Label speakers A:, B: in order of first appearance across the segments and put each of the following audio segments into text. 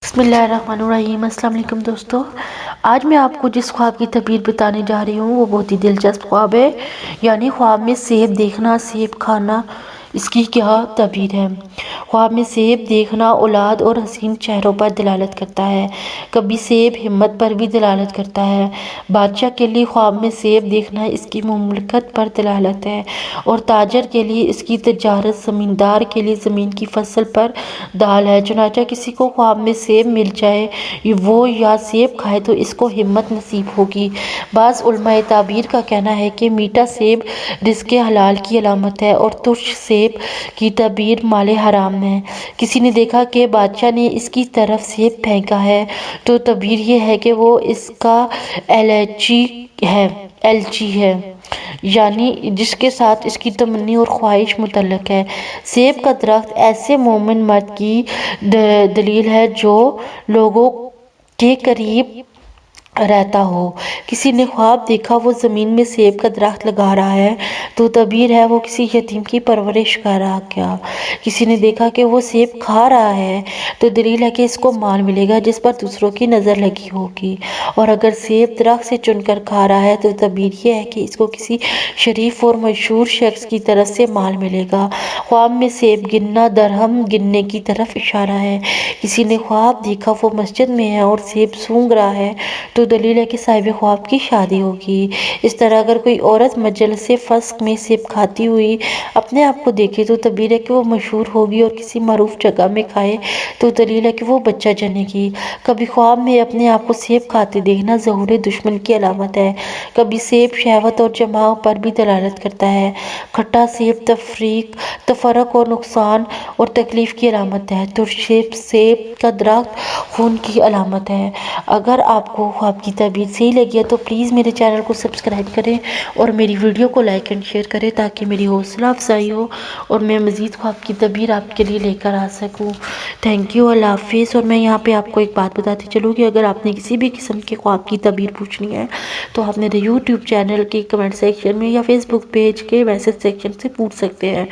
A: بسم اللہ الرحمن الرحیم۔ السلام علیکم دوستو، آج میں آپ کو جس خواب کی تعبیر بتانے جا رہی ہوں وہ بہت ہی دلچسپ خواب ہے، یعنی خواب میں سیب دیکھنا، سیب کھانا، اس کی کیا تعبیر ہے۔ خواب میں سیب دیکھنا اولاد اور حسین چہروں پر دلالت کرتا ہے، کبھی سیب ہمت پر بھی دلالت کرتا ہے۔ بادشاہ کے لیے خواب میں سیب دیکھنا اس کی مملکت پر دلالت ہے، اور تاجر کے لیے اس کی تجارت، زمیندار کے لیے زمین کی فصل پر دال ہے۔ چنانچہ کسی کو خواب میں سیب مل جائے، وہ یا سیب کھائے تو اس کو ہمت نصیب ہوگی۔ بعض علماء تعبیر کا کہنا ہے کہ میٹھا سیب رزق حلال کی علامت ہے، اور ترش سیب کی تعبیر مال حرام ہے۔ کسی نے دیکھا کہ بادشاہ نے اس کی طرف سیب پھینکا ہے تو تعبیر یہ ہے کہ وہ اس کا ایلچی ہے، یعنی جس کے ساتھ اس کی تمنی اور خواہش متعلق ہے۔ سیب کا درخت ایسے مومن مرد کی دلیل ہے جو لوگوں کے قریب رہتا ہو۔ کسی نے خواب دیکھا وہ زمین میں سیب کا درخت لگا رہا ہے تو تعبیر ہے وہ کسی یتیم کی پرورش کر رہا کیا۔ کسی نے دیکھا کہ وہ سیب کھا رہا ہے تو دلیل ہے کہ اس کو مال ملے گا جس پر دوسروں کی نظر لگی ہوگی، اور اگر سیب درخت سے چن کر کھا رہا ہے تو تعبیر یہ ہے کہ اس کو کسی شریف اور مشہور شخص کی طرف سے مال ملے گا۔ خواب میں سیب گننا درہم گننے کی طرف اشارہ ہے۔ کسی نے خواب دیکھا وہ مسجد میں ہے اور سیب سونگھ رہا ہے تو دلیل ہے کہ صاحب خواب کی شادی ہوگی۔ اس طرح اگر کوئی عورت مجلس فسق میں سیب کھاتی ہوئی اپنے آپ کو دیکھے تو تعبیر ہے کہ وہ مشہور ہوگی، اور کسی معروف جگہ میں کھائے تو دلیل ہے کہ وہ بچہ جنے گی۔ کبھی خواب میں اپنے آپ کو سیب کھاتے دیکھنا ظہور دشمن کی علامت ہے، کبھی سیب شہوت اور جماع پر بھی دلالت کرتا ہے۔ کھٹا سیب تفرق اور نقصان اور تکلیف کی علامت ہے، ترش سیب کا درخت خون کی علامت ہے۔ اگر آپ کو خواب کی تعبیر صحیح لگی ہے تو پلیز میرے چینل کو سبسکرائب کریں اور میری ویڈیو کو لائک اینڈ شیئر کریں تاکہ میری حوصلہ افزائی ہو اور میں مزید خواب کی تعبیر آپ کے لیے لے کر آ سکوں۔ تھینک یو، اللہ حافظ۔ اور میں یہاں پہ آپ کو ایک بات بتاتی چلوں کہ اگر آپ نے کسی بھی قسم کے خواب کی تعبیر پوچھنی ہے تو آپ میرے یوٹیوب چینل کے کمنٹ سیکشن میں یا فیس بک پیج کے میسج سیکشن سے پوچھ سکتے ہیں،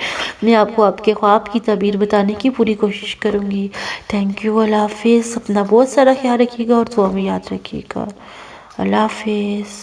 A: میں آپ کو آپ کے خواب کی تعبیر بتانے کی پوری کوشش کروں گی۔ تھینک یو، اللہ حافظ۔ اپنا بہت سارا خیال رکھیے گا اور دعا میں یاد رکھیے گا۔ اللہ حافظ۔